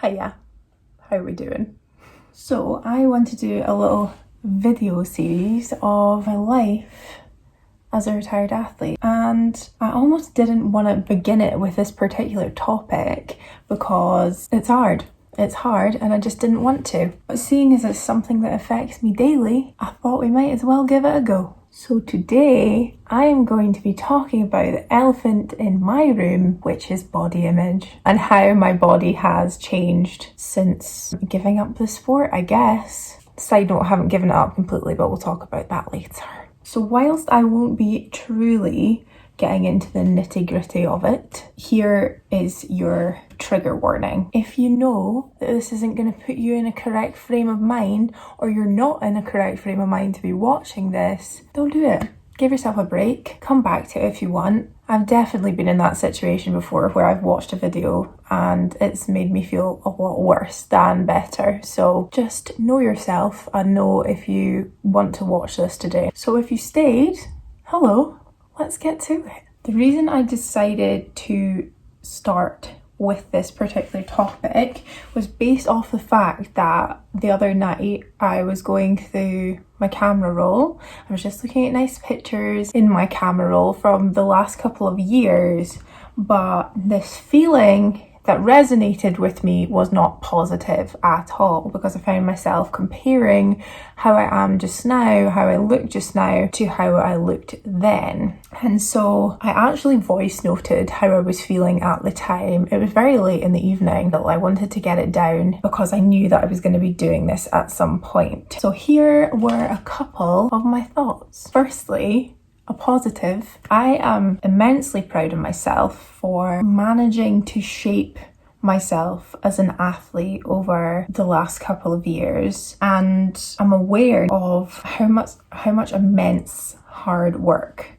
Hiya, how are we doing? So I want to do a little video series of my life as a retired athlete, and I almost didn't want to begin it with this particular topic because it's hard and I just didn't want to. But seeing as it's something that affects me daily, I thought we might as well give it a go. So today I am going to be talking about the elephant in my room, which is body image, and how my body has changed since giving up the sport, I guess. Side note, I haven't given it up completely, but we'll talk about that later. So whilst I won't be truly getting into the nitty-gritty of it, here is your trigger warning. If you know that this isn't going to put you in a correct frame of mind, or you're not in a correct frame of mind to be watching this, don't do it. Give yourself a break. Come back to it if you want. I've definitely been in that situation before where I've watched a video and it's made me feel a lot worse than better. So just know yourself and know if you want to watch this today. So if you stayed, hello, let's get to it. The reason I decided to start with this particular topic was based off the fact that the other night I was going through my camera roll. I was just looking at nice pictures in my camera roll from the last couple of years, but this feeling that resonated with me was not positive at all, because I found myself comparing how I am just now, how I look just now, to how I looked then. And so I actually voice noted how I was feeling at the time. It was very late in the evening, but I wanted to get it down because I knew that I was going to be doing this at some point. So here were a couple of my thoughts. Firstly, a positive. I am immensely proud of myself for managing to shape myself as an athlete over the last couple of years, and I'm aware of how much immense hard work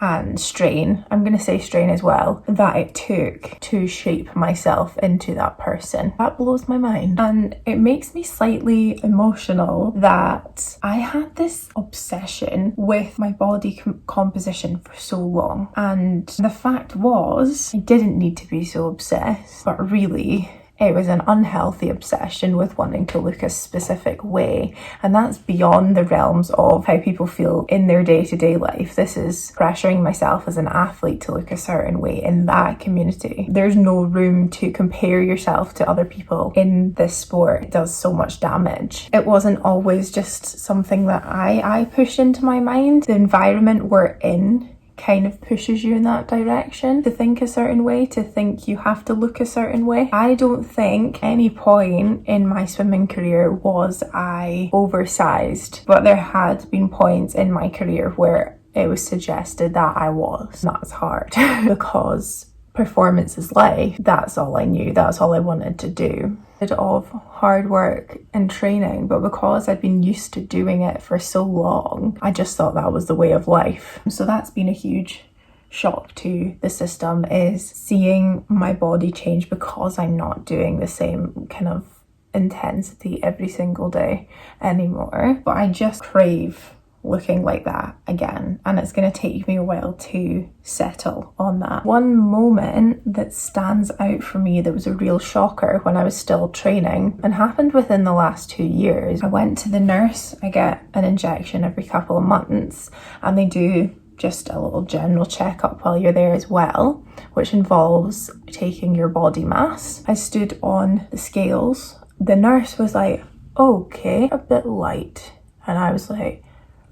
and strain, I'm going to say strain as well, that it took to shape myself into that person. That blows my mind. And it makes me slightly emotional that I had this obsession with my body composition for so long. And the fact was, I didn't need to be so obsessed, but really, it was an unhealthy obsession with wanting to look a specific way. And that's beyond the realms of how people feel in their day-to-day life. This is pressuring myself as an athlete to look a certain way in that community. There's no room to compare yourself to other people in this sport. It does so much damage. It wasn't always just something that I pushed into my mind. The environment we're in kind of pushes you in that direction, to think a certain way, to think you have to look a certain way. I don't think any point in my swimming career was I oversized, but there had been points in my career where it was suggested that I was. That's hard because performance is life. That's all I knew. That's all I wanted to do. Of hard work and training, but because I'd been used to doing it for so long, I just thought that was the way of life. So that's been a huge shock to the system, is seeing my body change because I'm not doing the same kind of intensity every single day anymore. But I just crave looking like that again, and it's going to take me a while to settle on that. One moment that stands out for me that was a real shocker when I was still training, and happened within the last 2 years. I went to the nurse. I get an injection every couple of months, and they do just a little general checkup while you're there as well, which involves taking your body mass. I stood on the scales. The nurse was like, okay, a bit light, and I was like,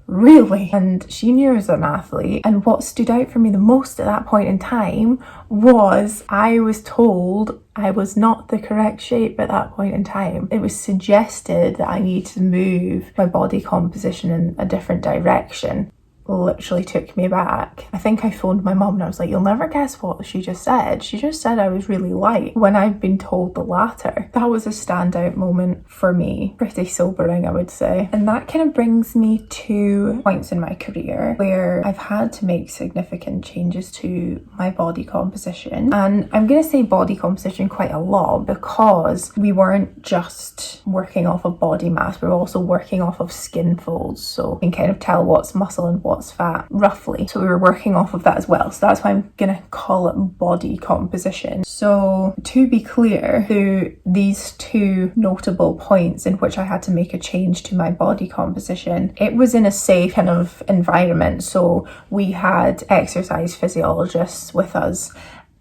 really? And she knew I was an athlete, and what stood out for me the most at that point in time was I was told I was not the correct shape at that point in time. It was suggested that I needed to move my body composition in a different direction. Literally took me back. I think I phoned my mum and I was like, you'll never guess what she just said. She just said I was really light, when I've been told the latter. That was a standout moment for me. Pretty sobering, I would say. And that kind of brings me to points in my career where I've had to make significant changes to my body composition. And I'm going to say body composition quite a lot because we weren't just working off of body mass, we were also working off of skin folds. So you can kind of tell what's muscle and what what's fat, roughly. So we were working off of that as well. So that's why I'm gonna call it body composition. So to be clear, through these two notable points in which I had to make a change to my body composition, it was in a safe kind of environment. So we had exercise physiologists with us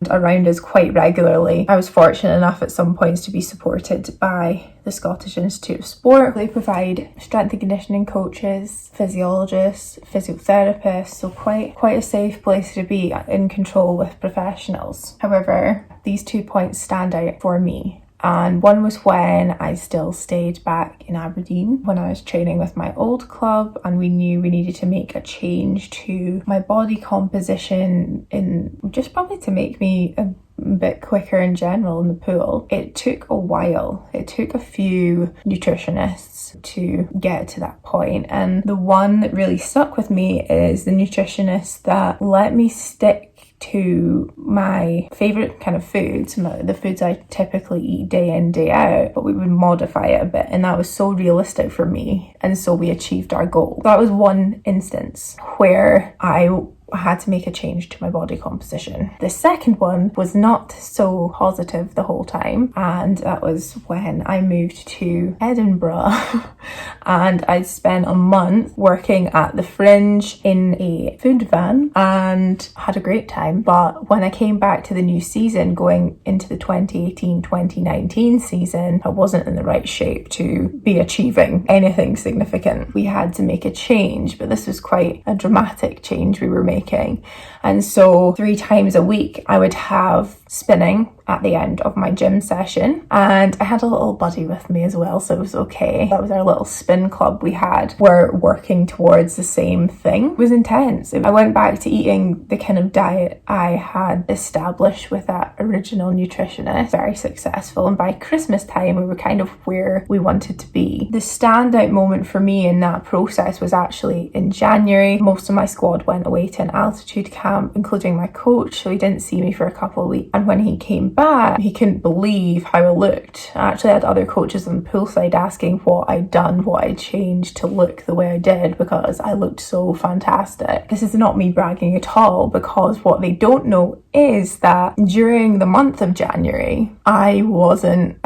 around us quite regularly. I was fortunate enough at some points to be supported by the Scottish Institute of Sport. They provide strength and conditioning coaches, physiologists, physiotherapists, so quite a safe place to be in control with professionals. However, these 2 points stand out for me. And one was when I still stayed back in Aberdeen when I was training with my old club, and we knew we needed to make a change to my body composition in just probably to make me a bit quicker in general in the pool. It took a while. It took a few nutritionists to get to that point. And the one that really stuck with me is the nutritionist that let me stick to my favourite kind of foods, the foods I typically eat day in, day out, but we would modify it a bit, and that was so realistic for me, and so we achieved our goal. That was one instance where I had to make a change to my body composition. The second one was not so positive the whole time, and that was when I moved to Edinburgh and I spent a month working at the Fringe in a food van and had a great time. But when I came back to the new season, going into the 2018-2019 season, I wasn't in the right shape to be achieving anything significant. We had to make a change, but this was quite a dramatic change we were making. And so 3 times a week I would have spinning at the end of my gym session, and I had a little buddy with me as well, so it was okay. That was our little spin club we had. We're working towards the same thing. It was intense. I went back to eating the kind of diet I had established with that original nutritionist. Very successful, and by Christmas time we were kind of where we wanted to be. The standout moment for me in that process was actually in January. Most of my squad went away to an altitude camp, including my coach, so he didn't see me for a couple of weeks. And when he came back, he couldn't believe how I looked. I actually had other coaches on the poolside asking what I'd done, what I'd changed to look the way I did, because I looked so fantastic. This is not me bragging at all, because what they don't know is that during the month of January, I wasn't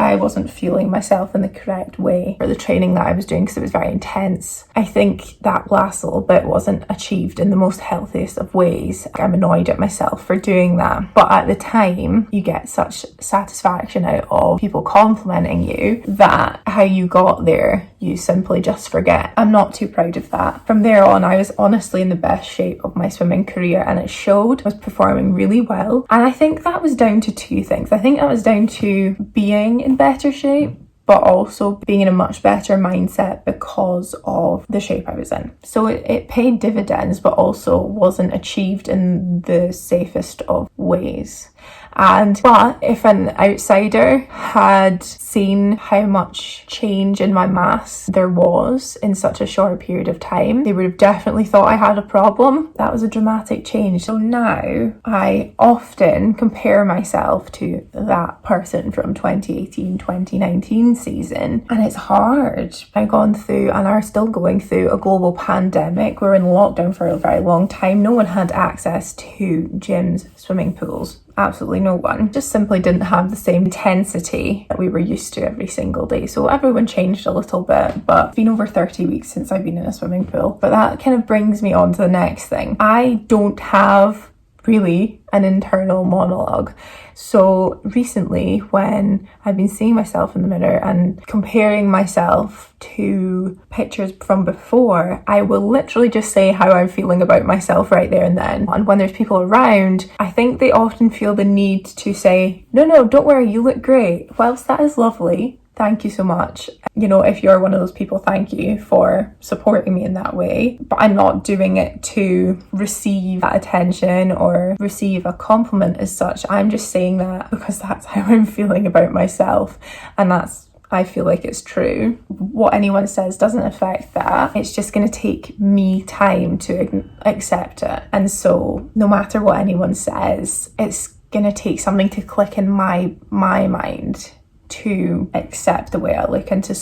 feeling myself in the correct way for the training that I was doing, because it was very intense. I think that last little bit wasn't achieved in the most healthiest of ways. I'm annoyed at myself for doing that. But at the time, you get such satisfaction out of people complimenting you that how you got there, you simply just forget. I'm not too proud of that. From there on, I was honestly in the best shape of my swimming career, and it showed. I was performing really well, and I think that was down to 2 things. I think that was down to being in better shape, but also being in a much better mindset because of the shape I was in. So it paid dividends, but also wasn't achieved in the safest of ways. But if an outsider had seen how much change in my mass there was in such a short period of time, they would have definitely thought I had a problem. That was a dramatic change. So now I often compare myself to that person from 2018-2019 season, and it's hard. I've gone through and are still going through a global pandemic. We're in lockdown for a very long time. No one had access to gyms, swimming pools. Absolutely no one. Just simply didn't have the same intensity that we were used to every single day. So everyone changed a little bit, but it's been over 30 weeks since I've been in a swimming pool. But that kind of brings me on to the next thing. I don't have really an internal monologue. So recently, when I've been seeing myself in the mirror and comparing myself to pictures from before, I will literally just say how I'm feeling about myself right there and then. And when there's people around, I think they often feel the need to say, no, don't worry, you look great. Whilst that is lovely, thank you so much. You know, if you're one of those people, thank you for supporting me in that way. But I'm not doing it to receive that attention or receive a compliment as such. I'm just saying that because that's how I'm feeling about myself. And I feel like it's true. What anyone says doesn't affect that. It's just going to take me time to accept it. And so no matter what anyone says, it's going to take something to click in my mind to accept the way I look and to,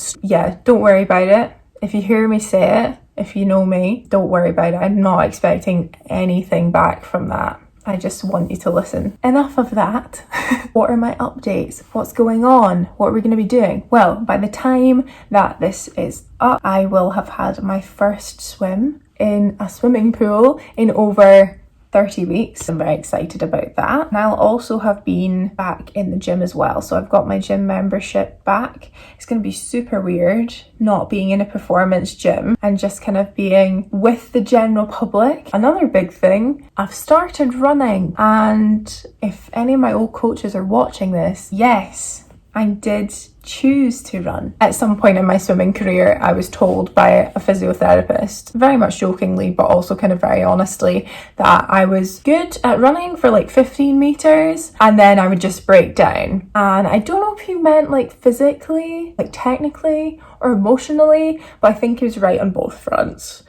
don't worry about it. If you hear me say it, if you know me, don't worry about it. I'm not expecting anything back from that. I just want you to listen. Enough of that. What are my updates? What's going on? What are we going to be doing? Well, by the time that this is up, I will have had my first swim in a swimming pool in over 30 weeks. I'm very excited about that. And I'll also have been back in the gym as well. So I've got my gym membership back. It's going to be super weird not being in a performance gym and just kind of being with the general public. Another big thing, I've started running, and if any of my old coaches are watching this, yes, I did choose to run. At some point in my swimming career, I was told by a physiotherapist, very much jokingly, but also kind of very honestly, that I was good at running for like 15 meters and then I would just break down. And I don't know if he meant like physically, like technically or emotionally, but I think he was right on both fronts.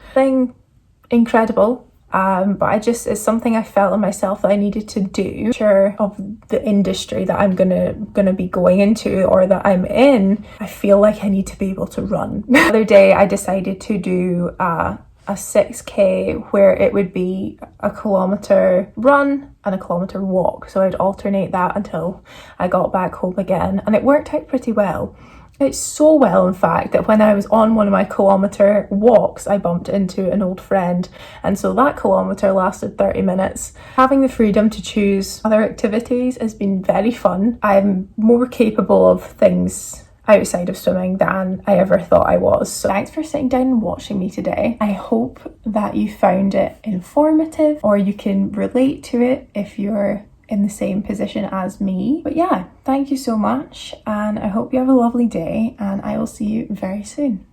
Incredible. But it's something I felt in myself that I needed to do. Sure, of the industry that I'm gonna be going into or that I'm in, I feel like I need to be able to run. The other day I decided to do a 6k where it would be a kilometre run and a kilometre walk. So I'd alternate that until I got back home again, and it worked out pretty well. It's so well, in fact, that when I was on one of my kilometre walks, I bumped into an old friend. And so that kilometre lasted 30 minutes. Having the freedom to choose other activities has been very fun. I'm more capable of things outside of swimming than I ever thought I was. So thanks for sitting down and watching me today. I hope that you found it informative, or you can relate to it if you're in the same position as me. But yeah, thank you so much, and I hope you have a lovely day, and I will see you very soon.